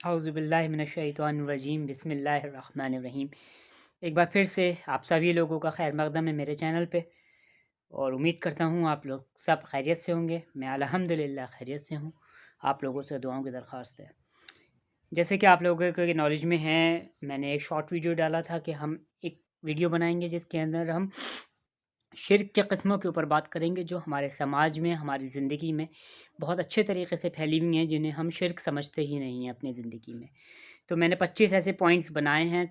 اعوذ باللہ من الشیطان الرجیم بسم اللہ الرحمن الرحیم۔ ایک بار پھر سے آپ سبھی لوگوں کا خیر مقدم ہے میرے چینل پہ، اور امید کرتا ہوں آپ لوگ سب خیریت سے ہوں گے۔ میں الحمدللہ خیریت سے ہوں۔ آپ لوگوں سے دعاؤں کی درخواست ہے۔ جیسے کہ آپ لوگوں کے نالج میں ہے، میں نے ایک شارٹ ویڈیو ڈالا تھا کہ ہم ایک ویڈیو بنائیں گے جس کے اندر ہم شرک کے قسموں کے اوپر بات کریں گے جو ہمارے سماج میں، ہماری زندگی میں بہت اچھے طریقے سے پھیلی ہوئی ہیں، جنہیں ہم شرک سمجھتے ہی نہیں ہیں اپنی زندگی میں۔ تو میں نے 25 ایسے پوائنٹس بنائے ہیں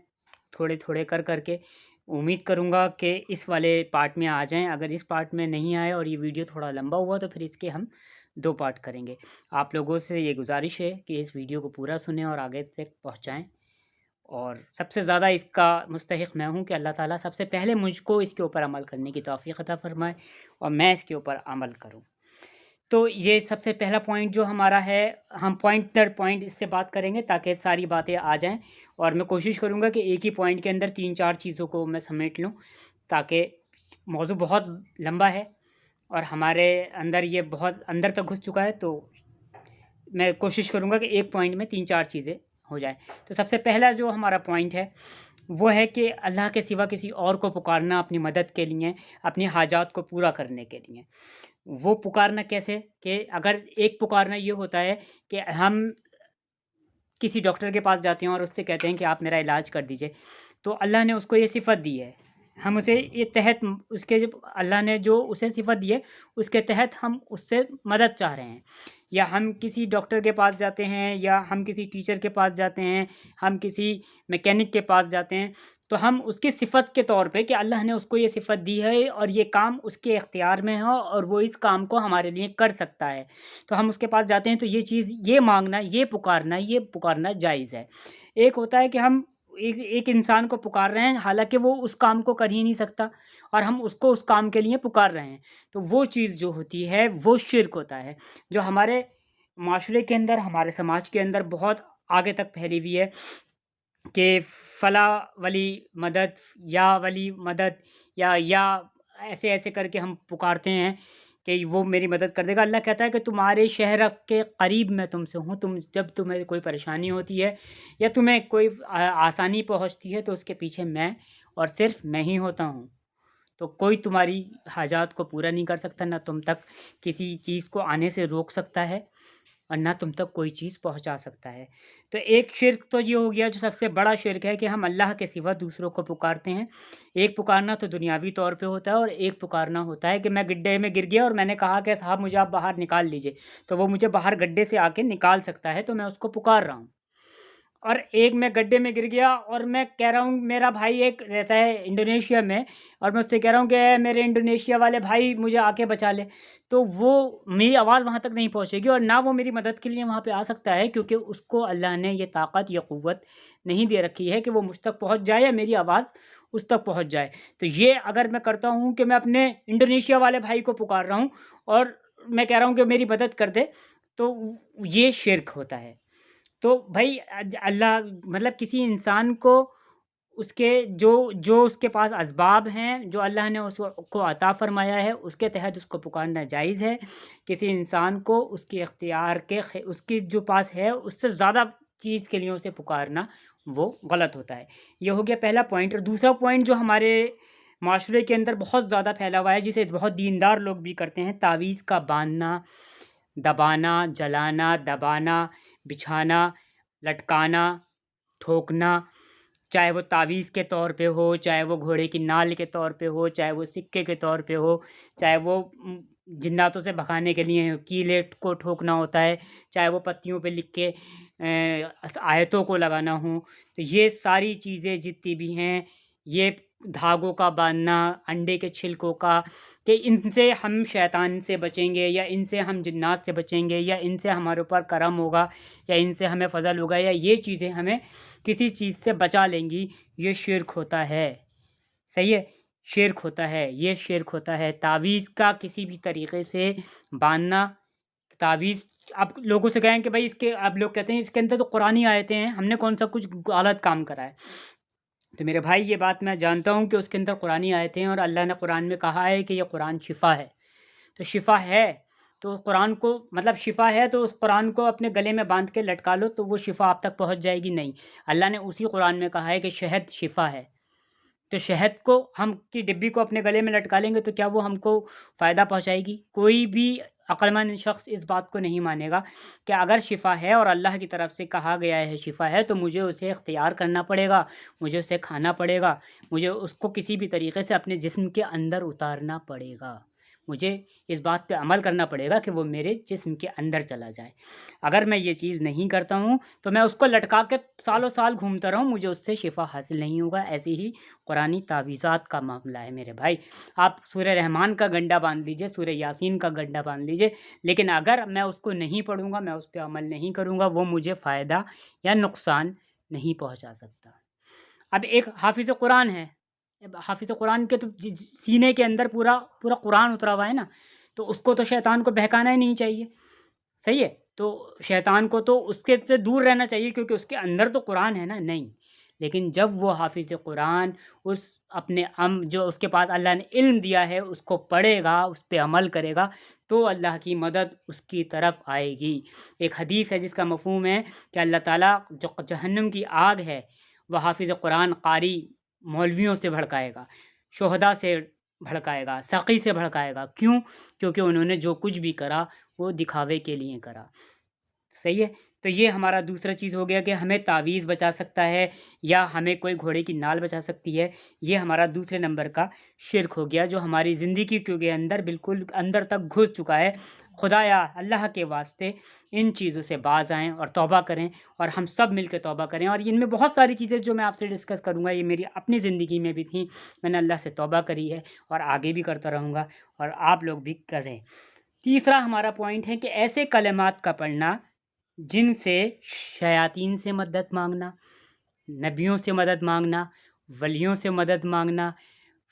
تھوڑے تھوڑے کر کے۔ امید کروں گا کہ اس والے پارٹ میں آ جائیں۔ اگر اس پارٹ میں نہیں آئے اور یہ ویڈیو تھوڑا لمبا ہوا تو پھر اس کے ہم 2 پارٹ کریں گے۔ آپ لوگوں سے یہ گزارش ہے کہ اس ویڈیو کو پورا سنیں اور آگے تک پہنچائیں، اور سب سے زیادہ اس کا مستحق میں ہوں کہ اللہ تعالیٰ سب سے پہلے مجھ کو اس کے اوپر عمل کرنے کی توفیق عطا فرمائے اور میں اس کے اوپر عمل کروں۔ تو یہ سب سے پہلا پوائنٹ جو ہمارا ہے، ہم پوائنٹ در پوائنٹ اس سے بات کریں گے تاکہ ساری باتیں آ جائیں، اور میں کوشش کروں گا کہ ایک ہی پوائنٹ کے اندر 3-4 چیزوں کو میں سمیٹ لوں، تاکہ موضوع بہت لمبا ہے اور ہمارے اندر یہ بہت اندر تک گھس چکا ہے، تو میں کوشش کروں گا کہ ایک پوائنٹ میں 3-4 چیزیں ہو جائیں۔ تو سب سے پہلا جو ہمارا پوائنٹ ہے وہ ہے کہ اللہ کے سوا کسی اور کو پکارنا اپنی مدد کے لیے، اپنی حاجات کو پورا کرنے کے لیے۔ وہ پکارنا کیسے؟ کہ اگر ایک پکارنا یہ ہوتا ہے کہ ہم کسی ڈاکٹر کے پاس جاتے ہیں اور اس سے کہتے ہیں کہ آپ میرا علاج کر دیجئے، تو اللہ نے اس کو یہ صفت دی ہے، ہم اسے یہ تحت اس کے اللہ نے جو اسے صفت دی ہے اس کے تحت ہم اس سے مدد چاہ رہے ہیں۔ یا ہم کسی ڈاکٹر کے پاس جاتے ہیں، یا ہم کسی ٹیچر کے پاس جاتے ہیں، ہم کسی میکینک کے پاس جاتے ہیں، تو ہم اس کی صفت کے طور پہ کہ اللہ نے اس کو یہ صفت دی ہے اور یہ کام اس کے اختیار میں ہے اور وہ اس کام کو ہمارے لیے کر سکتا ہے، تو ہم اس کے پاس جاتے ہیں، تو یہ چیز، یہ مانگنا، یہ پکارنا جائز ہے۔ ایک ہوتا ہے کہ ہم ایک انسان کو پکار رہے ہیں حالانکہ وہ اس کام کو کر ہی نہیں سکتا، اور ہم اس کو اس کام کے لیے پکار رہے ہیں، تو وہ چیز جو ہوتی ہے وہ شرک ہوتا ہے، جو ہمارے معاشرے کے اندر، ہمارے سماج کے اندر بہت آگے تک پھیلی ہوئی ہے کہ فلاں ولی مدد، یا ولی مدد، یا ایسے ایسے کر کے ہم پکارتے ہیں کہ وہ میری مدد کر دے گا۔ اللہ کہتا ہے کہ تمہارے شہر کے قریب میں تم سے ہوں، جب تمہیں کوئی پریشانی ہوتی ہے یا تمہیں کوئی آسانی پہنچتی ہے تو اس کے پیچھے میں اور صرف میں ہی ہوتا ہوں۔ تو کوئی تمہاری حاجات کو پورا نہیں کر سکتا، نہ تم تک کسی چیز کو آنے سے روک سکتا ہے اور نہ تم تک کوئی چیز پہنچا سکتا ہے۔ تو ایک شرک تو یہ ہو گیا جو سب سے بڑا شرک ہے کہ ہم اللہ کے سوا دوسروں کو پکارتے ہیں۔ ایک پکارنا تو دنیاوی طور پہ ہوتا ہے، اور ایک پکارنا ہوتا ہے کہ میں گڈھے میں گر گیا اور میں نے کہا کہ صاحب مجھے آپ باہر نکال لیجئے، تو وہ مجھے باہر گڈھے سے آ کے نکال سکتا ہے، تو میں اس کو پکار رہا ہوں۔ اور ایک میں گڈھے میں گر گیا اور میں کہہ رہا ہوں، میرا بھائی ایک رہتا ہے انڈونیشیا میں، اور میں اس سے کہہ رہا ہوں کہ اے میرے انڈونیشیا والے بھائی مجھے آ کے بچا لے، تو وہ میری آواز وہاں تک نہیں پہنچے گی اور نہ وہ میری مدد کے لیے وہاں پہ آ سکتا ہے، کیونکہ اس کو اللہ نے یہ طاقت، یہ قوت نہیں دے رکھی ہے کہ وہ مجھ تک پہنچ جائے یا میری آواز اس تک پہنچ جائے۔ تو یہ اگر میں کرتا ہوں کہ میں اپنے انڈونیشیا والے بھائی کو پکار رہا ہوں اور میں کہہ رہا ہوں کہ میری مدد کر دے، تو یہ شرک ہوتا ہے۔ تو بھائی اللہ مطلب کسی انسان کو اس کے جو اس کے پاس اسباب ہیں، جو اللہ نے اس کو عطا فرمایا ہے، اس کے تحت اس کو پکارنا جائز ہے۔ کسی انسان کو اس کے اختیار کے اس کی جو پاس ہے اس سے زیادہ چیز کے لیے اسے پکارنا وہ غلط ہوتا ہے۔ یہ ہو گیا پہلا پوائنٹ۔ اور دوسرا پوائنٹ جو ہمارے معاشرے کے اندر بہت زیادہ پھیلا ہوا ہے، جسے بہت دیندار لوگ بھی کرتے ہیں، تعویذ کا باندھنا، دبانا، جلانا، دبانا، بچھانا، لٹکانا، ٹھوکنا، چاہے وہ تعویذ کے طور پہ ہو، چاہے وہ گھوڑے کی نال کے طور پہ ہو، چاہے وہ سکے کے طور پہ ہو، چاہے وہ جناتوں سے بھگانے کے لیے کیلے کو ٹھوکنا ہوتا ہے، چاہے وہ پتیوں پہ لکھ کے آیتوں کو لگانا ہوں، تو یہ ساری چیزیں جتنی بھی ہیں، یہ دھاگوں کا باندھنا، انڈے کے چھلکوں کا، کہ ان سے ہم شیطان سے بچیں گے، یا ان سے ہم جنات سے بچیں گے، یا ان سے ہمارے اوپر کرم ہوگا، یا ان سے ہمیں فضل ہوگا، یا یہ چیزیں ہمیں کسی چیز سے بچا لیں گی، یہ شرک ہوتا ہے۔ صحیح ہے، شرک ہوتا ہے، یہ شرک ہوتا ہے۔ تعویذ کا کسی بھی طریقے سے باندھنا، تعویذ آپ لوگوں سے کہیں کہ بھائی اس کے، آپ لوگ کہتے ہیں اس کے اندر تو قرآنی آیتیں ہیں، ہم نے کون سا کچھ غلط کام کرا ہے؟ تو میرے بھائی یہ بات میں جانتا ہوں کہ اس کے اندر قرآنی آیتیں ہیں، اور اللہ نے قرآن میں کہا ہے کہ یہ قرآن شفا ہے، تو شفا ہے، تو قرآن کو مطلب شفا ہے تو اس قرآن کو اپنے گلے میں باندھ کے لٹکا لو تو وہ شفا آپ تک پہنچ جائے گی؟ نہیں، اللہ نے اسی قرآن میں کہا ہے کہ شہد شفا ہے، تو شہد کو ہم کی ڈبی کو اپنے گلے میں لٹکا لیں گے تو کیا وہ ہم کو فائدہ پہنچائے گی؟ کوئی بھی عقل مند شخص اس بات کو نہیں مانے گا کہ اگر شفا ہے اور اللہ کی طرف سے کہا گیا ہے شفا ہے تو مجھے اسے اختیار کرنا پڑے گا، مجھے اسے کھانا پڑے گا، مجھے اس کو کسی بھی طریقے سے اپنے جسم کے اندر اتارنا پڑے گا، مجھے اس بات پہ عمل کرنا پڑے گا کہ وہ میرے جسم کے اندر چلا جائے۔ اگر میں یہ چیز نہیں کرتا ہوں تو میں اس کو لٹکا کے سالوں سال گھومتا رہوں، مجھے اس سے شفا حاصل نہیں ہوگا۔ ایسی ہی قرآنی تعویذات کا معاملہ ہے میرے بھائی۔ آپ سورہ رحمان کا گنڈا باندھ لیجئے، سورہ یاسین کا گنڈا باندھ لیجئے، لیکن اگر میں اس کو نہیں پڑھوں گا، میں اس پہ عمل نہیں کروں گا، وہ مجھے فائدہ یا نقصان نہیں پہنچا سکتا۔ اب ایک حافظ قرآن ہے، حافظ قرآن کے تو سینے کے اندر پورا قرآن اترا ہوا ہے نا، تو اس کو تو شیطان کو بہکانا ہی نہیں چاہیے، صحیح ہے؟ تو شیطان کو تو اس کے سے دور رہنا چاہیے کیونکہ اس کے اندر تو قرآن ہے نا، نہیں۔ لیکن جب وہ حافظ قرآن اس اپنے جو اس کے پاس اللہ نے علم دیا ہے اس کو پڑھے گا، اس پہ عمل کرے گا، تو اللہ کی مدد اس کی طرف آئے گی۔ ایک حدیث ہے جس کا مفہوم ہے کہ اللہ تعالیٰ جو جہنم کی آگ ہے وہ حافظ قرآن قاری مولویوں سے بھڑکائے گا، شہداء سے بھڑکائے گا، سقی سے بھڑکائے گا۔ کیوں؟ کیونکہ انہوں نے جو کچھ بھی کرا وہ دکھاوے کے لیے کرا، صحیح ہے؟ تو یہ ہمارا دوسرا چیز ہو گیا کہ ہمیں تعویذ بچا سکتا ہے یا ہمیں کوئی گھوڑے کی نال بچا سکتی ہے۔ یہ ہمارا دوسرے نمبر کا شرک ہو گیا جو ہماری زندگی کے اندر بالکل اندر تک گھس چکا ہے۔ خدایا اللہ کے واسطے ان چیزوں سے باز آئیں اور توبہ کریں، اور ہم سب مل کے توبہ کریں۔ اور ان میں بہت ساری چیزیں جو میں آپ سے ڈسکس کروں گا یہ میری اپنی زندگی میں بھی تھیں، میں نے اللہ سے توبہ کری ہے اور آگے بھی کرتا رہوں گا، اور آپ لوگ بھی کریں۔ تیسرا ہمارا پوائنٹ ہے کہ ایسے کلمات کا پڑھنا جن سے شیاطین سے مدد مانگنا، نبیوں سے مدد مانگنا، ولیوں سے مدد مانگنا،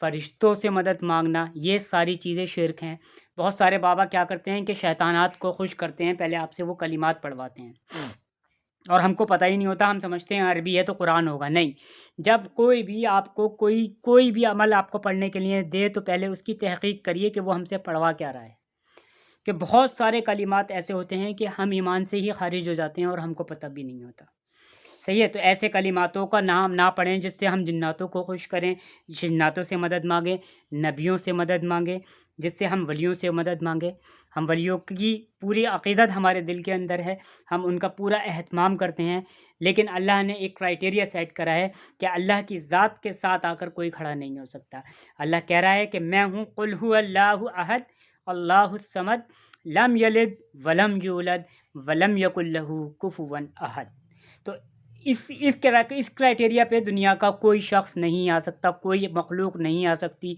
فرشتوں سے مدد مانگنا، یہ ساری چیزیں شرک ہیں۔ بہت سارے بابا کیا کرتے ہیں کہ شیطانات کو خوش کرتے ہیں، پہلے آپ سے وہ کلمات پڑھواتے ہیں اور ہم کو پتہ ہی نہیں ہوتا، ہم سمجھتے ہیں عربی ہے تو قرآن ہوگا۔ نہیں، جب کوئی بھی آپ کو کوئی بھی عمل آپ کو پڑھنے کے لیے دے تو پہلے اس کی تحقیق کریے کہ وہ ہم سے پڑھوا کیا رہا ہے، کہ بہت سارے کلمات ایسے ہوتے ہیں کہ ہم ایمان سے ہی خارج ہو جاتے ہیں اور ہم کو پتہ بھی نہیں ہوتا، صحیح ہے؟ تو ایسے کلماتوں کا نام نہ پڑھیں جس سے ہم جناتوں کو خوش کریں، جناتوں سے مدد مانگیں، نبیوں سے مدد مانگیں، جس سے ہم ولیوں سے مدد مانگیں۔ ہم ولیوں کی پوری عقیدت ہمارے دل کے اندر ہے، ہم ان کا پورا اہتمام کرتے ہیں، لیکن اللہ نے ایک کرائٹیریا سیٹ کرا ہے کہ اللہ کی ذات کے ساتھ آ کر کوئی کھڑا نہیں ہو سکتا۔ اللہ کہہ رہا ہے کہ میں ہوں، قل هو اللہ احد اللہ الصمد لم یلد ولم یولد ولم یکن لہ کفوا احد۔ تو اس کرائٹیریا پہ دنیا کا کوئی شخص نہیں آ سکتا، کوئی مخلوق نہیں آ سکتی،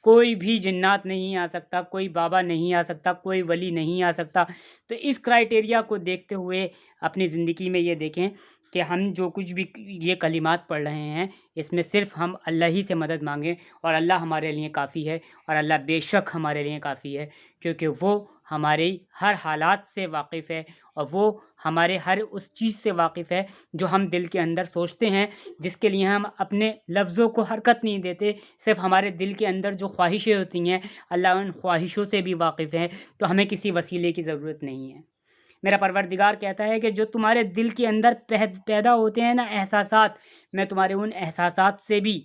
کوئی بھی جنات نہیں آ سکتا، کوئی بابا نہیں آ سکتا، کوئی ولی نہیں آ سکتا۔ تو اس کرائٹیریا کو دیکھتے ہوئے اپنی زندگی میں یہ دیکھیں کہ ہم جو کچھ بھی یہ کلمات پڑھ رہے ہیں اس میں صرف ہم اللہ ہی سے مدد مانگیں، اور اللہ ہمارے لیے کافی ہے، اور اللہ بے شک ہمارے لیے کافی ہے، کیونکہ وہ ہماری ہر حالات سے واقف ہے، اور وہ ہمارے ہر اس چیز سے واقف ہے جو ہم دل کے اندر سوچتے ہیں، جس کے لیے ہم اپنے لفظوں کو حرکت نہیں دیتے، صرف ہمارے دل کے اندر جو خواہشیں ہوتی ہیں اللہ ان خواہشوں سے بھی واقف ہے، تو ہمیں کسی وسیلے کی ضرورت نہیں ہے۔ میرا پروردگار کہتا ہے کہ جو تمہارے دل کے اندر پیدا ہوتے ہیں نا احساسات، میں تمہارے ان احساسات سے بھی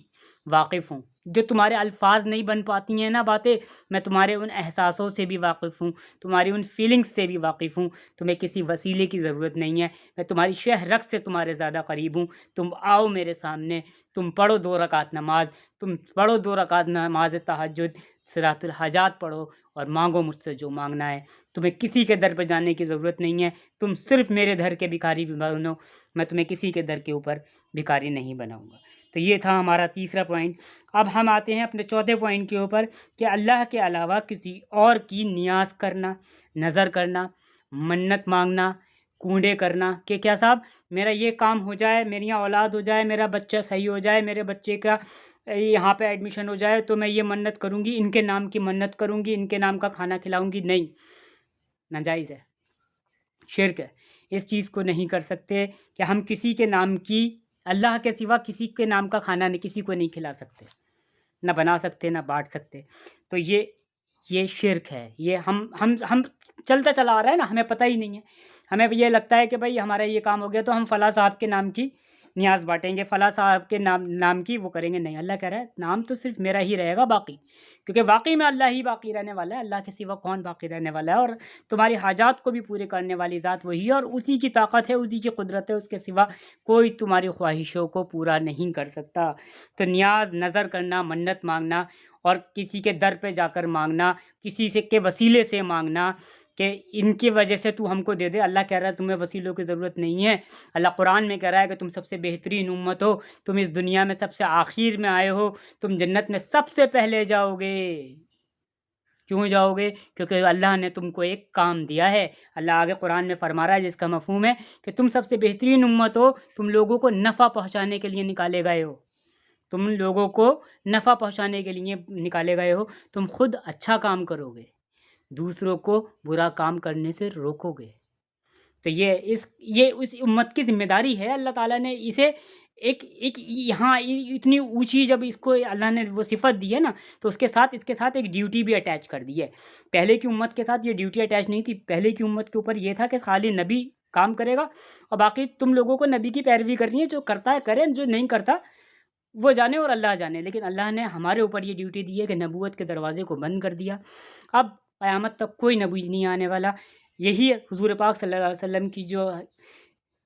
واقف ہوں۔ جو تمہارے الفاظ نہیں بن پاتی ہیں نا باتیں، میں تمہارے ان احساسوں سے بھی واقف ہوں، تمہاری ان فیلنگز سے بھی واقف ہوں۔ تمہیں کسی وسیلے کی ضرورت نہیں ہے، میں تمہاری شہ رگ سے تمہارے زیادہ قریب ہوں۔ تم آؤ میرے سامنے، تم پڑھو 2 رکعت نماز، تم پڑھو 2 رکعت نماز تہجد، صلاۃ الحاجات پڑھو اور مانگو مجھ سے جو مانگنا ہے۔ تمہیں کسی کے در پہ جانے کی ضرورت نہیں ہے، تم صرف میرے در کے بھکاری بھی بنو، میں تمہیں کسی کے در کے اوپر بھکاری نہیں بناؤں گا۔ تو یہ تھا ہمارا تیسرا پوائنٹ۔ اب ہم آتے ہیں اپنے چوتھے پوائنٹ کے اوپر کہ اللہ کے علاوہ کسی اور کی نیاز کرنا، نظر کرنا، منت مانگنا، کنڈے کرنا کہ کیا صاحب میرا یہ کام ہو جائے، میری یہاں اولاد ہو جائے، میرا بچہ صحیح ہو جائے، میرے بچے کا یہاں پہ ایڈمیشن ہو جائے تو میں یہ منت کروں گی، ان کے نام کی منت کروں گی، ان کے نام کا کھانا کھلاؤں گی۔ نہیں، ناجائز ہے، شرک ہے۔ اس چیز کو نہیں کر سکتے کہ ہم کسی کے نام کی، اللہ کے سوا کسی کے نام کا کھانا کسی کو نہیں کھلا سکتے، نہ بنا سکتے، نہ بانٹ سکتے۔ تو یہ یہ شرک ہے. یہ ہم چلتا چلا آ رہا ہے نا، ہمیں پتہ ہی نہیں ہے. ہمیں یہ لگتا ہے کہ بھائی ہمارا یہ کام ہو گیا تو ہم فلاں صاحب کے نام کی نیاز بانٹیں گے، فلاں صاحب کے نام کی وہ کریں گے. نہیں، اللہ کہہ رہا ہے نام تو صرف میرا ہی رہے گا باقی، کیونکہ واقعی میں اللہ ہی باقی رہنے والا ہے. اللہ کے سوا کون باقی رہنے والا ہے؟ اور تمہاری حاجات کو بھی پورے کرنے والی ذات وہی ہے، اور اسی کی طاقت ہے، اسی کی قدرت ہے. اس کے سوا کوئی تمہاری خواہشوں کو پورا نہیں کر سکتا. تو نیاز نظر کرنا، منت مانگنا، اور کسی کے در پہ جا کر مانگنا، کسی سے کے وسیلے سے مانگنا کہ ان کی وجہ سے تو ہم کو دے دے. اللہ کہہ رہا ہے تمہیں وسیلوں کی ضرورت نہیں ہے. اللہ قرآن میں کہہ رہا ہے کہ تم سب سے بہترین امت ہو، تم اس دنیا میں سب سے آخر میں آئے ہو، تم جنت میں سب سے پہلے جاؤ گے. کیوں جاؤ گے؟ کیونکہ اللہ نے تم کو ایک کام دیا ہے. اللہ آگے قرآن میں فرما رہا ہے جس کا مفہوم ہے کہ تم سب سے بہترین امت ہو، تم لوگوں کو نفع پہنچانے کے لیے نکالے گئے ہو، تم لوگوں کو نفع پہنچانے کے لیے نکالے گئے ہو. تم خود اچھا کام کرو گے، دوسروں کو برا کام کرنے سے روکو گے. تو یہ اس امت کی ذمہ داری ہے. اللہ تعالیٰ نے اسے ایک یہاں اتنی اونچی جب اس کو اللہ نے وہ صفت دی ہے نا، تو اس کے ساتھ ایک ڈیوٹی بھی اٹیچ کر دی ہے. پہلے کی امت کے ساتھ یہ ڈیوٹی اٹیچ نہیں تھی. پہلے کی امت کے اوپر یہ تھا کہ خالی نبی کام کرے گا اور باقی تم لوگوں کو نبی کی پیروی کرنی ہے. جو کرتا ہے کرے، جو نہیں کرتا وہ جانے اور اللہ جانے. لیکن اللہ نے ہمارے اوپر یہ ڈیوٹی دی ہے کہ نبوت کے دروازے کو بند کر دیا. اب قیامت تک کوئی نبی نہیں آنے والا. یہی حضور پاک صلی اللہ علیہ وسلم کی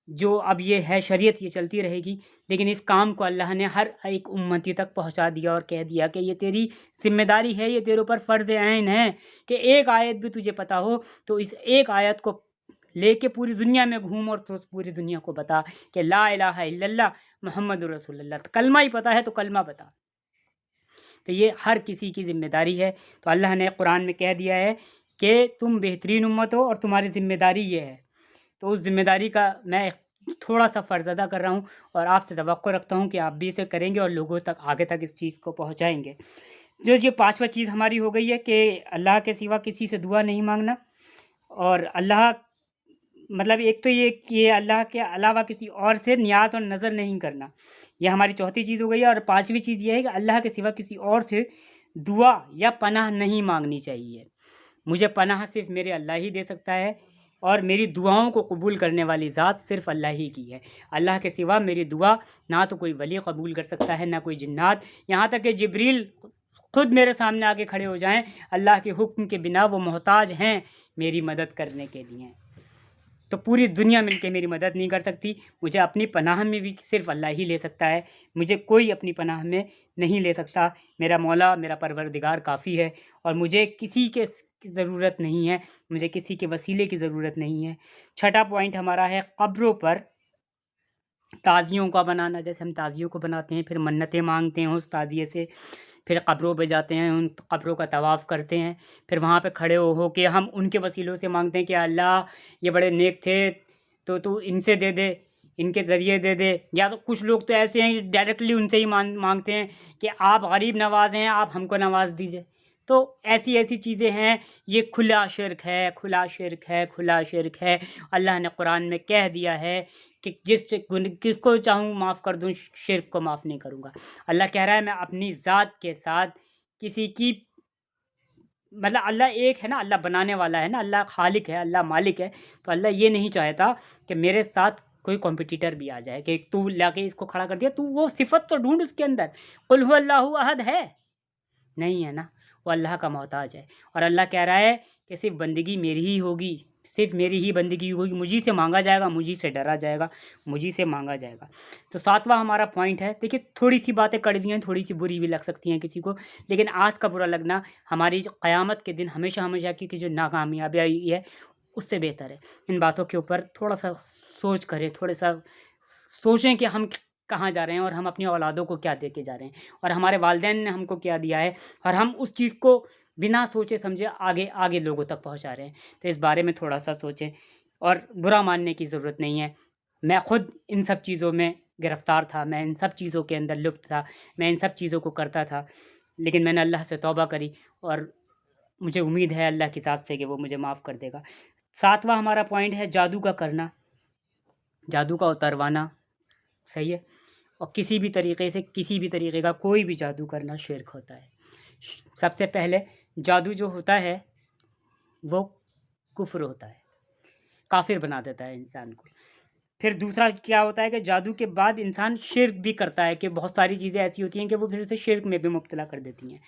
جو اب یہ ہے شریعت، یہ چلتی رہے گی. لیکن اس کام کو اللہ نے ہر ایک امتی تک پہنچا دیا اور کہہ دیا کہ یہ تیری ذمہ داری ہے، یہ تیرے اوپر فرض عین ہے کہ ایک آیت بھی تجھے پتہ ہو تو اس ایک آیت کو لے کے پوری دنیا میں گھوم اور تو پوری دنیا کو بتا کہ لا الہ الا اللہ محمد رسول اللہ. تو کلمہ ہی پتہ ہے تو کلمہ بتا. تو یہ ہر کسی کی ذمہ داری ہے. تو اللہ نے قرآن میں کہہ دیا ہے کہ تم بہترین امت ہو اور تمہاری ذمہ داری یہ ہے. تو اس ذمہ داری کا میں تھوڑا سا فرض ادا کر رہا ہوں اور آپ سے توقع رکھتا ہوں کہ آپ بھی اسے کریں گے اور لوگوں تک آگے تک اس چیز کو پہنچائیں گے. جو یہ پانچواں چیز ہماری ہو گئی ہے کہ اللہ کے سوا کسی سے دعا نہیں مانگنا. اور اللہ مطلب ایک تو یہ کہ اللہ کے علاوہ کسی اور سے نیاز اور نظر نہیں کرنا، یہ ہماری چوتھی چیز ہو گئی ہے. اور پانچویں چیز یہ ہے کہ اللہ کے سوا کسی اور سے دعا یا پناہ نہیں مانگنی چاہیے. مجھے پناہ صرف میرے اللہ ہی دے سکتا ہے، اور میری دعاؤں کو قبول کرنے والی ذات صرف اللہ ہی کی ہے. اللہ کے سوا میری دعا نہ تو کوئی ولی قبول کر سکتا ہے، نہ کوئی جنات. یہاں تک کہ جبریل خود میرے سامنے آگے کھڑے ہو جائیں، اللہ کے حکم کے بنا وہ محتاج ہیں میری مدد کرنے کے لیے. تو پوری دنیا مل کے میری مدد نہیں کر سکتی. مجھے اپنی پناہ میں بھی صرف اللہ ہی لے سکتا ہے، مجھے کوئی اپنی پناہ میں نہیں لے سکتا. میرا مولا، میرا پروردگار کافی ہے، اور مجھے کسی کی ضرورت نہیں ہے، مجھے کسی کے وسیلے کی ضرورت نہیں ہے. چھٹا پوائنٹ ہمارا ہے قبروں پر تعزیوں کا بنانا. جیسے ہم تعزیوں کو بناتے ہیں، پھر منتیں مانگتے ہیں اس تعزیے سے، پھر قبروں پہ جاتے ہیں، ان قبروں کا طواف کرتے ہیں، پھر وہاں پہ کھڑے ہو کے ہم ان کے وسیلوں سے مانگتے ہیں کہ اللہ یہ بڑے نیک تھے تو ان سے دے دے، ان کے ذریعے دے دے. یا تو کچھ لوگ تو ایسے ہیں ڈائریکٹلی ان سے ہی مانگتے ہیں کہ آپ غریب نواز ہیں، آپ ہم کو نواز دیجیے. تو ایسی چیزیں ہیں. یہ کھلا شرک ہے، کھلا شرک ہے، کھلا شرک ہے. اللہ نے قرآن میں کہہ دیا ہے کہ کس کو چاہوں معاف کر دوں، شرک کو معاف نہیں کروں گا. اللہ کہہ رہا ہے میں اپنی ذات کے ساتھ کسی کی مطلب اللہ ایک ہے نا، اللہ بنانے والا ہے نا، اللہ خالق ہے، اللہ مالک ہے. تو اللہ یہ نہیں چاہتا کہ میرے ساتھ کوئی کمپٹیٹر بھی آ جائے کہ تو لا کے اس کو کھڑا کر دیا. تو وہ صفت تو ڈھونڈ اس کے اندر. قل هو اللہ احد ہے نہیں ہے نا، وہ اللہ کا محتاج ہے. اور اللہ کہہ رہا ہے کہ صرف بندگی میری ہی ہوگی، صرف میری ہی بندگی ہوگی، مجھی سے مانگا جائے گا، مجھی سے ڈرا جائے گا، مجھی سے مانگا جائے گا. تو ساتواں ہمارا پوائنٹ ہے. دیکھیے تھوڑی سی باتیں کڑوی ہیں، تھوڑی سی بری بھی لگ سکتی ہیں کسی کو، لیکن آج کا برا لگنا ہماری قیامت کے دن ہمیشہ کی جو ناکامیابی آئی ہے اس سے بہتر ہے. ان باتوں کے اوپر تھوڑا سا سوچ کریں، تھوڑا سا سوچیں کہ ہم کہاں جا رہے ہیں اور ہم اپنی اولادوں کو کیا دے کے جا رہے ہیں، اور ہمارے والدین نے ہم کو کیا دیا ہے، اور ہم اس چیز کو بنا سوچے سمجھے آگے لوگوں تک پہنچا رہے ہیں. تو اس بارے میں تھوڑا سا سوچیں، اور برا ماننے کی ضرورت نہیں ہے. میں خود ان سب چیزوں میں گرفتار تھا، میں ان سب چیزوں کے اندر لپت تھا، میں ان سب چیزوں کو کرتا تھا، لیکن میں نے اللہ سے توبہ کری اور مجھے امید ہے اللہ کی ذات سے کہ وہ مجھے معاف کر دے گا. ساتواں ہمارا پوائنٹ ہے جادو کا کرنا، جادو کا اتروانا. صحیح ہے. اور کسی بھی طریقے کا کوئی بھی جادو کرنا شرک ہوتا ہے. سب سے پہلے جادو جو ہوتا ہے وہ کفر ہوتا ہے، کافر بنا دیتا ہے انسان کو۔ پھر دوسرا کیا ہوتا ہے کہ جادو کے بعد انسان شرک بھی کرتا ہے، کہ بہت ساری چیزیں ایسی ہوتی ہیں کہ وہ پھر اسے شرک میں بھی مبتلا کر دیتی ہیں۔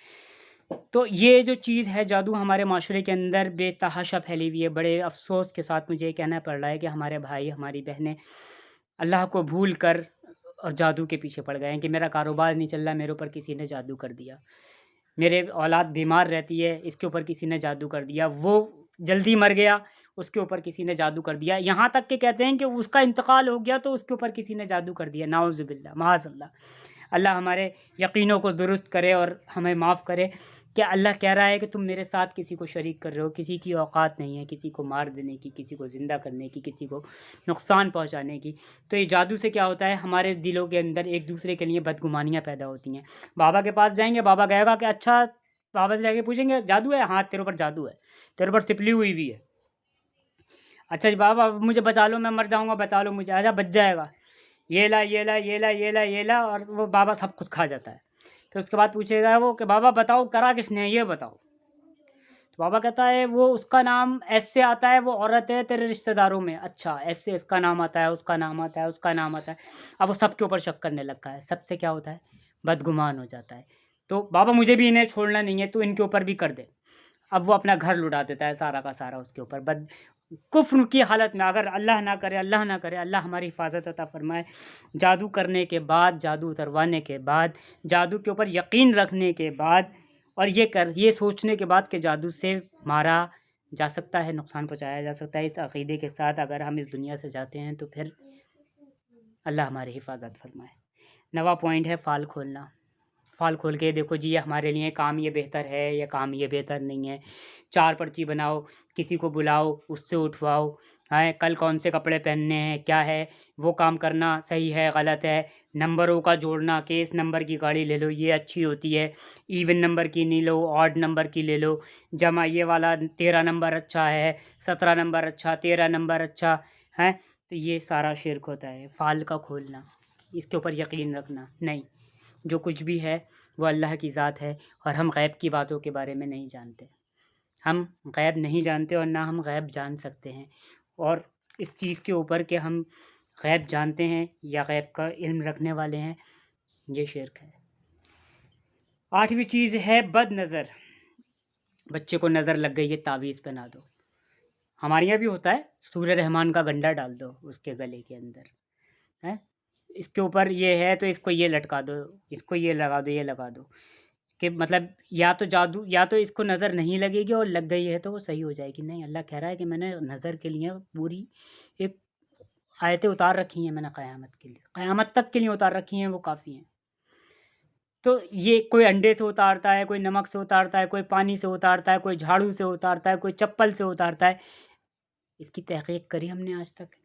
تو یہ جو چیز ہے جادو ہمارے معاشرے کے اندر بے تحاشا پھیلی ہوئی ہے۔ بڑے افسوس کے ساتھ مجھے یہ کہنا پڑ رہا ہے کہ ہمارے بھائی ہماری بہنیں اللہ کو بھول کر اور جادو کے پیچھے پڑ گئے ہیں، کہ میرا کاروبار نہیں چل رہا، میرے اوپر کسی نے جادو کر دیا، میرے اولاد بیمار رہتی ہے، اس کے اوپر کسی نے جادو کر دیا، وہ جلدی مر گیا، اس کے اوپر کسی نے جادو کر دیا، یہاں تک کہ کہتے ہیں کہ اس کا انتقال ہو گیا تو اس کے اوپر کسی نے جادو کر دیا۔ نعوذ باللہ، معاذ اللہ۔ اللہ ہمارے یقینوں کو درست کرے اور ہمیں معاف کرے، کہ اللہ کہہ رہا ہے کہ تم میرے ساتھ کسی کو شریک کر رہے ہو، کسی کی اوقات نہیں ہے کسی کو مار دینے کی، کسی کو زندہ کرنے کی، کسی کو نقصان پہنچانے کی۔ تو یہ جادو سے کیا ہوتا ہے، ہمارے دلوں کے اندر ایک دوسرے کے لیے بدگمانیاں پیدا ہوتی ہیں۔ بابا کے پاس جائیں گے، بابا کہے گا کہ اچھا، بابا سے جا کے پوچھیں گے جادو ہے؟ ہاں تیرے اوپر جادو ہے، تیرے اوپر سپلی ہوئی ہے۔ اچھا جی بابا مجھے بچا لو، میں مر جاؤں گا، بچا لو مجھے، آجا بچ جائے گا، یہ لا یہ لا یہ لا یہ لا یہ لا، اور وہ بابا سب خود کھا جاتا ہے۔ پھر اس کے بعد پوچھے گا وہ کہ بابا بتاؤ کرا کس نے، یہ بتاؤ۔ تو بابا کہتا ہے وہ اس کا نام ایس سے آتا ہے، وہ عورت ہے تیرے رشتہ داروں میں۔ اچھا ایس سے اس کا نام آتا ہے، اس کا نام آتا ہے، اس کا نام آتا ہے۔ اب وہ سب کے اوپر شک کرنے لگتا ہے، سب سے کیا ہوتا ہے، بدگمان ہو جاتا ہے۔ تو بابا مجھے بھی انہیں چھوڑنا نہیں ہے، تو ان کے اوپر بھی کر دے۔ اب وہ اپنا گھر لٹا دیتا ہے سارا کا سارا اس کے اوپر، کفر کی حالت میں۔ اگر اللہ نہ کرے، اللہ نہ کرے، اللہ ہماری حفاظت عطا فرمائے، جادو کرنے کے بعد، جادو اتروانے کے بعد، جادو کے اوپر یقین رکھنے کے بعد، اور یہ سوچنے کے بعد کہ جادو سے مارا جا سکتا ہے، نقصان پہنچایا جا سکتا ہے، اس عقیدے کے ساتھ اگر ہم اس دنیا سے جاتے ہیں تو پھر اللہ ہماری حفاظت فرمائے۔ نواں پوائنٹ ہے فال کھولنا۔ فال کھول کے دیکھو جی یہ ہمارے لیے کام یہ بہتر ہے یا کام یہ بہتر نہیں ہے، چار پرچی بناؤ، کسی کو بلاؤ، اس سے اٹھواؤ، کل کون سے کپڑے پہننے ہیں، کیا ہے وہ کام کرنا صحیح ہے غلط ہے، نمبروں کا جوڑنا کہ اس نمبر کی گاڑی لے لو یہ اچھی ہوتی ہے، ایون نمبر کی نہیں لو، آڈ نمبر کی لے لو، جمع یہ والا 13 نمبر اچھا ہے، 17 نمبر اچھا، 13 نمبر اچھا ہے۔ تو یہ سارا شرک ہوتا ہے، فال کا کھولنا، اس کے اوپر یقین رکھنا نہیں۔ جو کچھ بھی ہے وہ اللہ کی ذات ہے، اور ہم غیب کی باتوں کے بارے میں نہیں جانتے، ہم غیب نہیں جانتے اور نہ ہم غیب جان سکتے ہیں۔ اور اس چیز کے اوپر کہ ہم غیب جانتے ہیں یا غیب کا علم رکھنے والے ہیں، یہ شرک ہے۔ 8ویں چیز ہے بد نظر۔ بچے کو نظر لگ گئی ہے، تعویذ پہنا دو۔ ہمارے یہاں بھی ہوتا ہے، سورہ رحمان کا گنڈا ڈال دو اس کے گلے کے اندر، اس کے اوپر یہ ہے تو اس کو یہ لٹکا دو، اس کو یہ لگا دو، یہ لگا دو، کہ مطلب یا تو جادو، یا تو اس کو نظر نہیں لگے گی اور لگ گئی ہے تو وہ صحیح ہو جائے گی۔ نہیں، اللہ کہہ رہا ہے کہ میں نے نظر کے لیے پوری ایک آیتیں اتار رکھی ہیں، میں نے قیامت کے لیے، قیامت تک کے لیے اتار رکھی ہیں، وہ کافی ہیں۔ تو یہ کوئی انڈے سے اتارتا ہے، کوئی نمک سے اتارتا ہے، کوئی پانی سے اتارتا ہے، کوئی جھاڑو سے اتارتا ہے، کوئی چپل سے اتارتا ہے۔ اس کی تحقیق کری ہم نے آج تک؟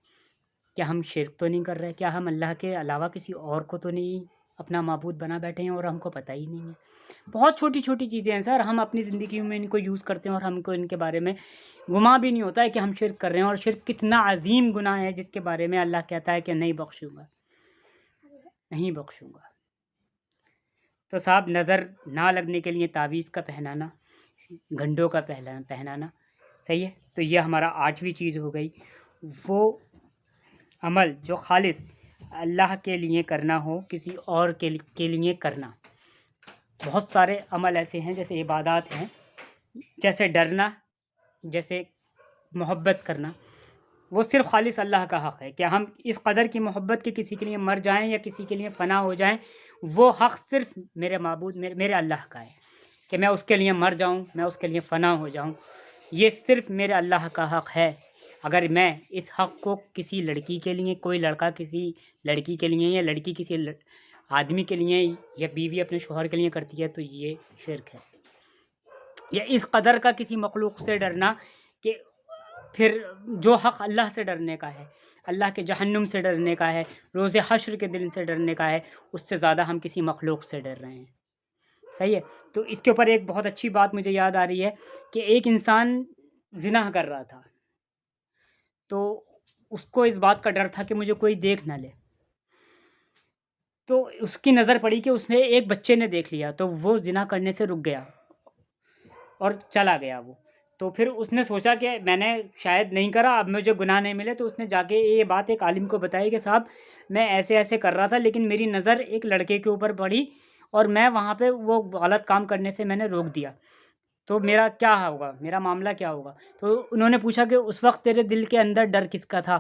کیا ہم شرک تو نہیں کر رہے؟ کیا ہم اللہ کے علاوہ کسی اور کو تو نہیں اپنا معبود بنا بیٹھے ہیں اور ہم کو پتہ ہی نہیں ہے؟ بہت چھوٹی چھوٹی چیزیں ہیں سر، ہم اپنی زندگی میں ان کو یوز کرتے ہیں اور ہم کو ان کے بارے میں گمان بھی نہیں ہوتا ہے کہ ہم شرک کر رہے ہیں، اور شرک کتنا عظیم گناہ ہے جس کے بارے میں اللہ کہتا ہے کہ نہیں بخشوں گا، نہیں بخشوں گا۔ تو صاحب نظر نہ لگنے کے لیے تعویذ کا پہنانا، گھنٹوں کا پہنانا صحیح ہے۔ تو یہ ہمارا 8ویں چیز ہو گئی، وہ عمل جو خالص اللہ کے لیے کرنا ہو، کسی اور کے لیے کرنا۔ بہت سارے عمل ایسے ہیں جیسے عبادات ہیں، جیسے ڈرنا، جیسے محبت کرنا، وہ صرف خالص اللہ کا حق ہے۔ کہ ہم اس قدر کی محبت کہ کسی کے لیے مر جائیں یا کسی کے لیے فنا ہو جائیں، وہ حق صرف میرے معبود میرے اللہ کا ہے، کہ میں اس کے لیے مر جاؤں، میں اس کے لیے فنا ہو جاؤں، یہ صرف میرے اللہ کا حق ہے۔ اگر میں اس حق کو کسی لڑکی کے لیے، کوئی لڑکا کسی لڑکی کے لیے، یا لڑکی کسی آدمی کے لیے، یا بیوی اپنے شوہر کے لیے کرتی ہے تو یہ شرک ہے۔ یا اس قدر کا کسی مخلوق سے ڈرنا کہ پھر جو حق اللہ سے ڈرنے کا ہے، اللہ کے جہنم سے ڈرنے کا ہے، روز حشر کے دن سے ڈرنے کا ہے، اس سے زیادہ ہم کسی مخلوق سے ڈر رہے ہیں۔ صحیح ہے۔ تو اس کے اوپر ایک بہت اچھی بات مجھے یاد آ رہی ہے کہ ایک انسان زنا کر رہا تھا، تو اس کو اس بات کا ڈر تھا کہ مجھے کوئی دیکھ نہ لے، تو اس کی نظر پڑی کہ اس نے ایک بچے نے دیکھ لیا، تو وہ زنا کرنے سے رک گیا، اور چلا گیا وہ. تو پھر اس نے سوچا کہ میں نے شاید نہیں کرا، اب مجھے گناہ نہیں ملے، تو اس نے جا کے یہ بات ایک عالم کو بتائی کہ صاحب میں ایسے ایسے کر رہا تھا، لیکن میری نظر ایک لڑکے کے اوپر پڑی اور میں وہاں پہ وہ غلط کام کرنے سے میں نے روک دیا، تو میرا کیا ہوگا، میرا معاملہ کیا ہوگا. تو انہوں نے پوچھا کہ اس وقت تیرے دل کے اندر ڈر کس کا تھا؟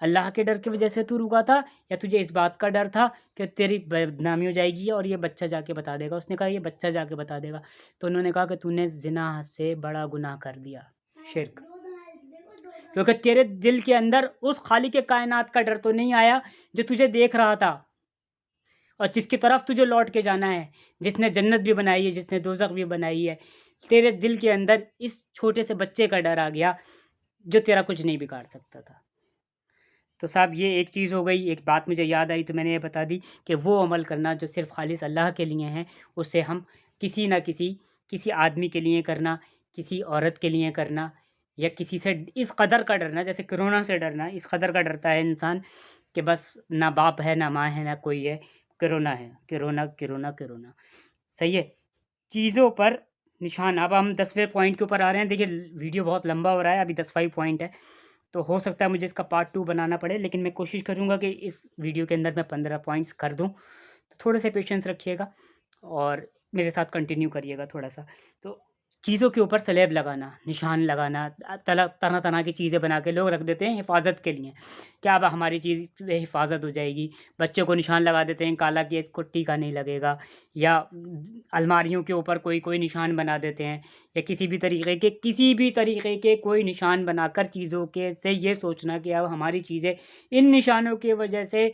اللہ کے ڈر کی وجہ سے تو رکا تھا، یا تجھے اس بات کا ڈر تھا کہ تیری بدنامی ہو جائے گی اور یہ بچہ جا کے بتا دے گا؟ اس نے کہا یہ بچہ جا کے بتا دے گا. تو انہوں نے کہا کہ تو نے زنا سے بڑا گناہ کر دیا، شرک. کیونکہ تیرے دل کے اندر اس خالق کائنات کا ڈر تو نہیں آیا جو تجھے دیکھ رہا تھا اور جس کی طرف تجھے لوٹ کے جانا ہے، جس نے جنت بھی بنائی ہے، جس نے دوزخ بھی بنائی ہے. تیرے دل کے اندر اس چھوٹے سے بچے کا ڈر آ گیا جو تیرا کچھ نہیں بگاڑ سکتا تھا. تو صاحب یہ ایک چیز ہو گئی، ایک بات مجھے یاد آئی تو میں نے یہ بتا دی کہ وہ عمل کرنا جو صرف خالص اللہ کے لیے ہیں، اس سے ہم کسی نہ کسی آدمی کے لیے کرنا، کسی عورت کے لیے کرنا، یا کسی سے اس قدر کا ڈرنا، جیسے کرونا سے ڈرنا، اس قدر کا ڈرتا ہے انسان کہ بس نہ باپ ہے، نہ ماں ہے، نہ کوئی ہے، کرونا ہے، کرونا کرونا کرونا. صحیح ہے. چیزوں پر نشان. اب ہم 10ویں پوائنٹ کے اوپر آ رہے ہیں. دیکھیے ویڈیو بہت لمبا ہو رہا ہے، ابھی 10واں پوائنٹ ہے، تو ہو سکتا ہے مجھے اس کا پارٹ 2 بنانا پڑے، لیکن میں کوشش کروں گا کہ اس ویڈیو کے اندر میں 15 پوائنٹس کر دوں. تو تھوڑے سے پیشنس رکھیے گا اور میرے ساتھ کنٹینیو کریے گا تھوڑا سا. تو چیزوں کے اوپر سلیب لگانا، نشان لگانا، طرح طرح کی چیزیں بنا کے لوگ رکھ دیتے ہیں حفاظت کے لیے کہ اب ہماری چیز پہ حفاظت ہو جائے گی. بچے کو نشان لگا دیتے ہیں کالا کہ اس کو ٹیکا نہیں لگے گا، یا الماریوں کے اوپر کوئی نشان بنا دیتے ہیں، یا کسی بھی طریقے کے کوئی نشان بنا کر چیزوں کے سے یہ سوچنا کہ اب ہماری چیزیں ان نشانوں کی وجہ سے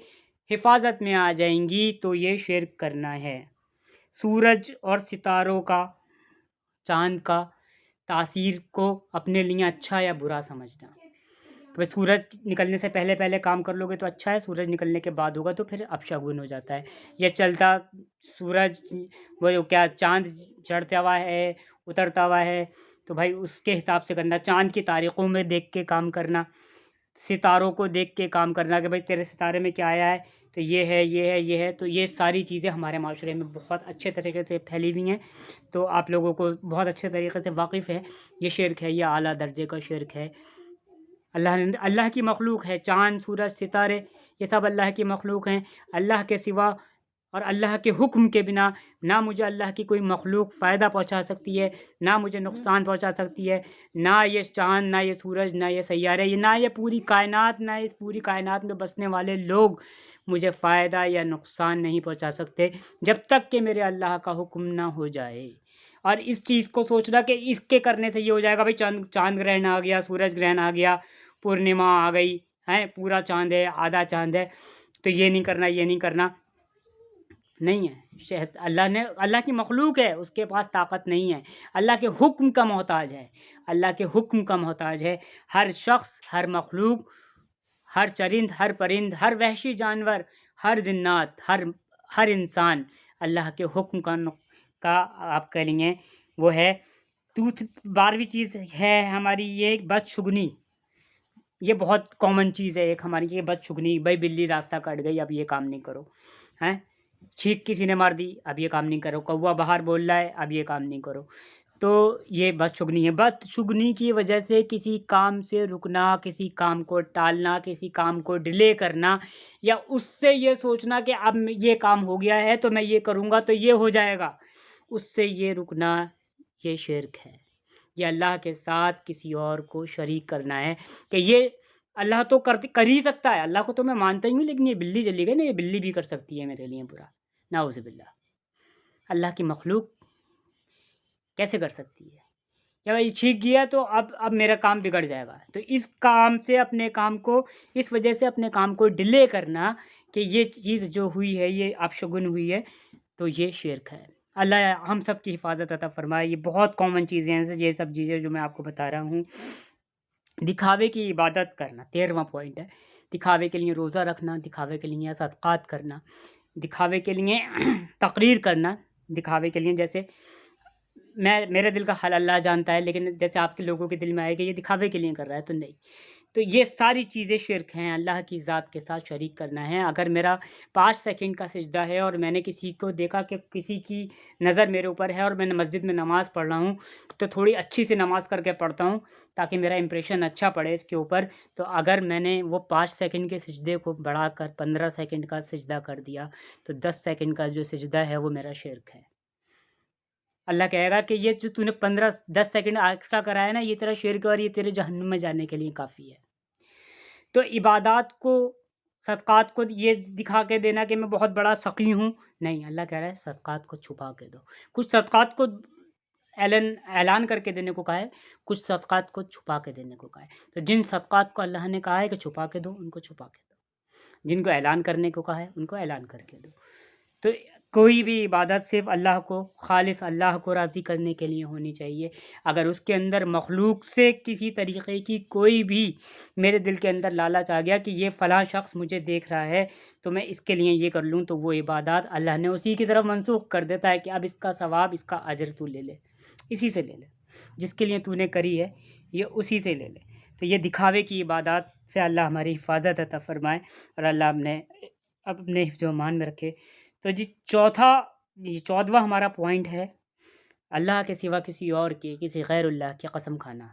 حفاظت میں آ جائیں گی، تو یہ شرک کرنا ہے. سورج اور ستاروں کا، چاند کا تاثیر کو اپنے لیے اچھا یا برا سمجھنا. تو سورج نکلنے سے پہلے کام کر لو گے تو اچھا ہے، سورج نکلنے کے بعد ہوگا تو پھر اپشگن ہو جاتا ہے. یا چلتا سورج، وہ کیا چاند چڑھتا ہوا ہے، اترتا ہوا ہے، تو بھائی اس کے حساب سے کرنا. چاند کی تاریخوں میں دیکھ کے کام کرنا، ستاروں کو دیکھ کے کام کرنا کہ بھائی تیرے ستارے میں کیا آیا ہے، تو یہ ہے یہ ہے یہ ہے. تو یہ ساری چیزیں ہمارے معاشرے میں بہت اچھے طریقے سے پھیلی ہوئی ہیں، تو آپ لوگوں کو بہت اچھے طریقے سے واقف ہے. یہ شرک ہے، یہ اعلیٰ درجے کا شرک ہے. اللہ کی مخلوق ہے، چاند، سورج، ستارے، یہ سب اللہ کی مخلوق ہیں. اللہ کے سوا اور اللہ کے حکم کے بنا نہ مجھے اللہ کی کوئی مخلوق فائدہ پہنچا سکتی ہے، نہ مجھے نقصان پہنچا سکتی ہے. نہ یہ چاند، نہ یہ سورج، نہ یہ سیارے، نہ یہ پوری کائنات، نہ اس پوری کائنات میں بسنے والے لوگ مجھے فائدہ یا نقصان نہیں پہنچا سکتے جب تک کہ میرے اللہ کا حکم نہ ہو جائے. اور اس چیز کو سوچنا کہ اس کے کرنے سے یہ ہو جائے گا، بھائی چاند گرہن آ گیا، سورج گرہن آ گیا، پورنیما آ گئی ہے، پورا چاند ہے، آدھا چاند ہے، تو یہ نہیں کرنا، یہ نہیں کرنا. نہیں ہے. اللہ کی مخلوق ہے، اس کے پاس طاقت نہیں ہے. اللہ کے حکم کا محتاج ہے، اللہ کے حکم کا محتاج ہے. ہر شخص، ہر مخلوق، ہر چرند، ہر پرند، ہر وحشی جانور، ہر جنات، ہر انسان اللہ کے حکم کا آپ کہہ لیں گے وہ ہے. 12ویں چیز ہے ہماری یہ بدشگنی. یہ بہت کامن چیز ہے ایک ہماری، یہ بدشگنی. بھائی بلی راستہ کٹ گئی، اب یہ کام نہیں کرو، ہیں. چھینک کسی نے مار دی، اب یہ کام نہیں کرو. کوا باہر بول رہا ہے، اب یہ کام نہیں کرو. تو یہ بدشگنی ہے. بدشگنی کی وجہ سے کسی کام سے رکنا، کسی کام کو ٹالنا، کسی کام کو ڈیلے کرنا، یا اس سے یہ سوچنا کہ اب یہ کام ہو گیا ہے تو میں یہ کروں گا تو یہ ہو جائے گا، اس سے یہ رکنا، یہ شرک ہے. یہ اللہ کے ساتھ کسی اور کو شریک کرنا ہے کہ یہ اللہ تو کر ہی سکتا ہے، اللہ کو تو میں مانتا ہی ہوں، لیکن یہ بلی چلی گئی نا، یہ بلی بھی کر سکتی ہے میرے لیے برا. نعوذ باللہ. اللہ کی مخلوق کیسے کر سکتی ہے؟ یا بھائی چھینک گیا تو اب میرا کام بگڑ جائے گا، تو اس کام سے اپنے کام کو، اس وجہ سے اپنے کام کو ڈیلے کرنا کہ یہ چیز جو ہوئی ہے، یہ اپشگن ہوئی ہے، تو یہ شرک ہے. اللہ ہم سب کی حفاظت عطا فرمائے. یہ بہت کامن چیزیں ہیں، یہ سب چیزیں جو میں آپ کو بتا رہا ہوں. دکھاوے کی عبادت کرنا 13واں پوائنٹ ہے. دکھاوے کے لیے روزہ رکھنا، دکھاوے کے لیے صدقات کرنا، دکھاوے کے لیے تقریر کرنا، دکھاوے کے لیے جیسے میرے دل کا حال اللہ جانتا ہے، لیکن جیسے آپ کے لوگوں کے دل میں آئے کہ یہ دکھاوے کے لیے کر رہا ہے، تو نہیں. تو یہ ساری چیزیں شرک ہیں، اللہ کی ذات کے ساتھ شریک کرنا ہے۔ اگر میرا 5 سیکنڈ کا سجدہ ہے اور میں نے کسی کو دیکھا کہ کسی کی نظر میرے اوپر ہے اور میں نے مسجد میں نماز پڑھ رہا ہوں تو تھوڑی اچھی سی نماز کر کے پڑھتا ہوں تاکہ میرا امپریشن اچھا پڑے اس کے اوپر، تو اگر میں نے وہ 5 سیکنڈ کے سجدے کو بڑھا کر 15 سیکنڈ کا سجدہ کر دیا تو 10 سیکنڈ کا جو سجدہ ہے وہ میرا شرک ہے۔ اللہ کہے گا کہ یہ جو تو نے 10 سیکنڈ ایکسٹرا کرایا نا، یہ تیرا شرک ہے اور یہ تیرے جہنم میں جانے کے لیے کافی ہے۔ تو عبادات کو، صدقات کو یہ دکھا کے دینا کہ میں بہت بڑا سخی ہوں، نہیں، اللہ کہہ رہا ہے صدقات کو چھپا کے دو۔ کچھ صدقات کو اعلان کر کے دینے کو کہا ہے، کچھ صدقات کو چھپا کے دینے کو کہا ہے۔ تو جن صدقات کو اللہ نے کہا ہے کہ چھپا کے دو، ان کو چھپا کے دو، جن کو اعلان کرنے کو کہا ہے ان کو اعلان کر کے دو۔ تو کوئی بھی عبادت صرف اللہ کو، خالص اللہ کو راضی کرنے کے لیے ہونی چاہیے۔ اگر اس کے اندر مخلوق سے کسی طریقے کی کوئی بھی میرے دل کے اندر لالچ آ گیا کہ یہ فلاں شخص مجھے دیکھ رہا ہے تو میں اس کے لیے یہ کر لوں، تو وہ عبادات اللہ نے اسی کی طرف منسوخ کر دیتا ہے کہ اب اس کا ثواب، اس کا اجر تو لے لے، اسی سے لے لے، جس کے لیے تو نے کری ہے یہ اسی سے لے لے۔ تو یہ دکھاوے کی عبادات سے اللہ ہماری حفاظت عطا فرمائے اور اللہ اپنے حفظ و امان میں رکھے۔ تو جی 14واں ہمارا پوائنٹ ہے اللہ کے سوا کسی اور کی، کسی غیر اللہ کی قسم کھانا۔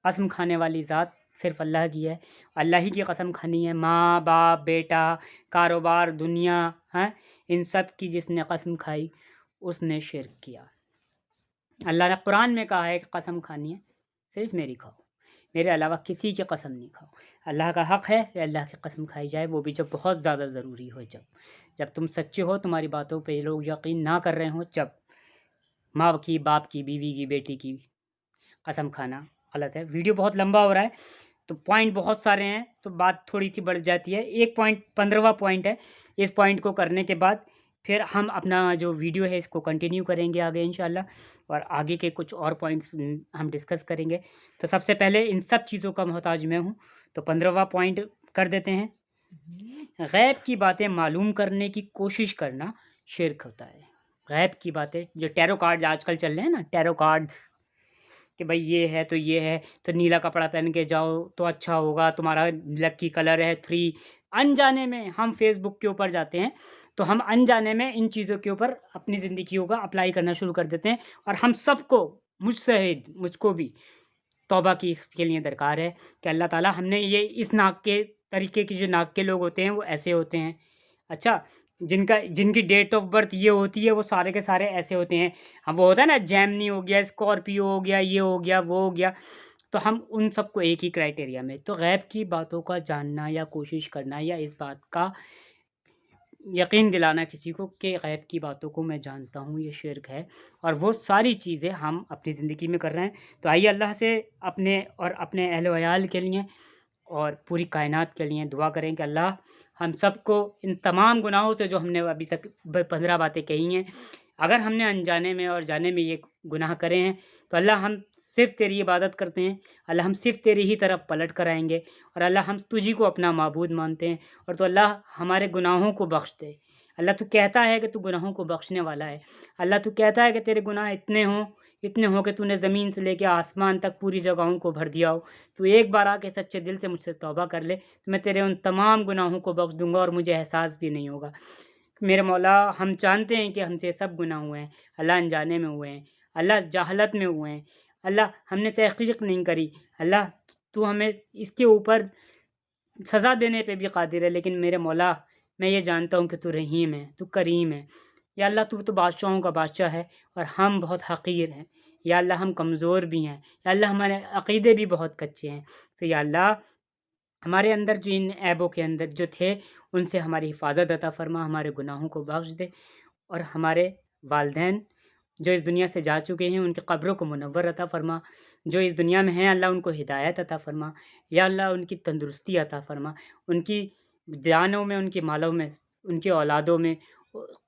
قسم کھانے والی ذات صرف اللہ کی ہے، اللہ ہی کی قسم کھانی ہے۔ ماں باپ، بیٹا، کاروبار، دنیا، ان سب کی جس نے قسم کھائی اس نے شرک کیا۔ اللہ نے قرآن میں کہا ہے کہ قسم کھانی ہے صرف میری کھاؤ، میرے علاوہ کسی کی قسم نہیں کھاؤ۔ اللہ کا حق ہے کہ اللہ کی قسم کھائی جائے، وہ بھی جب بہت زیادہ ضروری ہو، جب تم سچے ہو، تمہاری باتوں پہ لوگ یقین نہ کر رہے ہوں، جب ماں کی، باپ کی، بیوی کی، بیٹی کی قسم کھانا غلط ہے۔ ویڈیو بہت لمبا ہو رہا ہے تو پوائنٹ بہت سارے ہیں تو بات تھوڑی سی بڑھ جاتی ہے۔ ایک پوائنٹ 15واں پوائنٹ ہے، اس پوائنٹ کو کرنے کے بعد پھر ہم اپنا جو ویڈیو ہے اس کو کنٹینیو کریں گے آگے انشاءاللہ، اور آگے کے کچھ اور پوائنٹس ہم ڈسکس کریں گے۔ تو سب سے پہلے ان سب چیزوں کا محتاج میں ہوں، تو 15واں پوائنٹ کر دیتے ہیں۔ غیب کی باتیں معلوم کرنے کی کوشش کرنا شرک ہوتا ہے۔ غیب کی باتیں، جو ٹیرو کارڈ آج کل چل رہے ہیں نا، ٹیرو کارڈز، کہ بھائی یہ ہے تو یہ ہے تو نیلا کپڑا پہن کے جاؤ تو اچھا ہوگا، تمہارا لکی کلر ہے 3۔ انجانے میں ہم فیس بک کے اوپر جاتے ہیں تو ہم انجانے میں ان چیزوں کے اوپر اپنی زندگیوں کا اپلائی کرنا شروع کر دیتے ہیں، اور ہم سب کو، مجھ کو بھی توبہ کی اس کے لیے درکار ہے کہ اللہ تعالیٰ ہم نے یہ اس ناک کے طریقے کی، جو ناک کے لوگ ہوتے ہیں وہ ایسے ہوتے ہیں، اچھا جن کی ڈیٹ آف برتھ یہ ہوتی ہے وہ سارے کے سارے ایسے ہوتے ہیں۔ ہم وہ ہوتا ہے نا، جیمنی ہو گیا، اسکارپیو ہو گیا، یہ ہو گیا، وہ ہو گیا، تو ہم ان سب کو ایک ہی کرائٹیریا میں۔ تو غیب کی باتوں کا جاننا یا کوشش کرنا یا اس بات کا یقین دلانا کسی کو کہ غیب کی باتوں کو میں جانتا ہوں، یہ شرک ہے، اور وہ ساری چیزیں ہم اپنی زندگی میں کر رہے ہیں۔ تو آئیے اللہ سے اپنے اور اپنے اہل و عیال کے لیے اور پوری کائنات کے لیے دعا کریں کہ اللہ ہم سب کو ان تمام گناہوں سے، جو ہم نے ابھی تک 15 باتیں کہی ہیں، اگر ہم نے انجانے میں اور جانے میں یہ گناہ کرے ہیں تو اللہ ہم صرف تیری عبادت کرتے ہیں، اللہ ہم صرف تیری ہی طرف پلٹ کر آئیں گے، اور اللہ ہم تجھی کو اپنا معبود مانتے ہیں، اور تو اللہ ہمارے گناہوں کو بخش دے۔ اللہ تو کہتا ہے کہ تو گناہوں کو بخشنے والا ہے، اللہ تو کہتا ہے کہ تیرے گناہ اتنے ہوں کہ تو نے زمین سے لے کے آسمان تک پوری جگہوں کو بھر دیا ہو، تو ایک بار آ کے سچے دل سے مجھ سے توبہ کر لے تو میں تیرے ان تمام گناہوں کو بخش دوں گا اور مجھے احساس بھی نہیں ہوگا۔ میرے مولا، ہم جانتے ہیں کہ ہم سے سب گناہ ہوئے ہیں، اللہ انجانے میں ہوئے ہیں، اللہ جہالت میں ہوئے ہیں، اللہ ہم نے تحقیق نہیں کری، اللہ تو ہمیں اس کے اوپر سزا دینے پہ بھی قادر ہے، لیکن میرے مولا میں یہ جانتا ہوں کہ تو رحیم ہے، تو کریم ہے، یا اللہ تو بادشاہوں کا بادشاہ ہے اور ہم بہت حقیر ہیں، یا اللہ ہم کمزور بھی ہیں، یا اللہ ہمارے عقیدے بھی بہت کچے ہیں، تو یا اللہ ہمارے اندر جو ان عیبوں کے اندر جو تھے ان سے ہماری حفاظت عطا فرما، ہمارے گناہوں کو بخش دے، اور ہمارے والدین جو اس دنیا سے جا چکے ہیں ان کی قبروں کو منور عطا فرما، جو اس دنیا میں ہیں اللہ ان کو ہدایت عطا فرما، یا اللہ ان کی تندرستی عطا فرما، ان کی جانوں میں، ان کی مالوں میں، ان کی اولادوں میں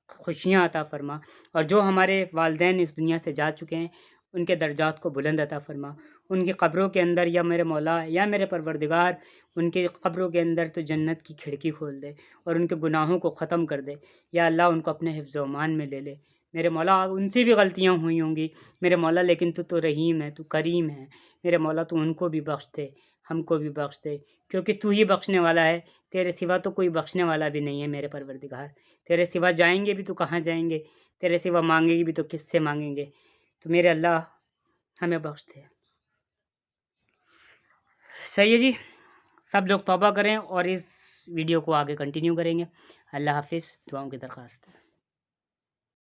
خوشیاں عطا فرما، اور جو ہمارے والدین اس دنیا سے جا چکے ہیں ان کے درجات کو بلند عطا فرما، ان کی قبروں کے اندر یا میرے مولا یا میرے پروردگار ان کے قبروں کے اندر تو جنت کی کھڑکی کھول دے اور ان کے گناہوں کو ختم کر دے، یا اللہ ان کو اپنے حفظ و امان میں لے لے۔ میرے مولا ان سے بھی غلطیاں ہوئی ہوں گی میرے مولا، لیکن تو رحیم ہے، تو کریم ہے، میرے مولا تو ان کو بھی بخش دے، ہم کو بھی بخش دے، کیونکہ تو ہی بخشنے والا ہے، تیرے سوا تو کوئی بخشنے والا بھی نہیں ہے میرے پروردگار۔ تیرے سوا جائیں گے بھی تو کہاں جائیں گے، تیرے سوا مانگیں گے بھی تو کس سے مانگیں گے، تو میرے اللہ ہمیں بخش دے۔ صحیح ہے جی، سب لوگ توبہ کریں اور اس ویڈیو کو آگے کنٹینیو کریں گے۔ اللہ حافظ، دعاؤں کی درخواست ہے۔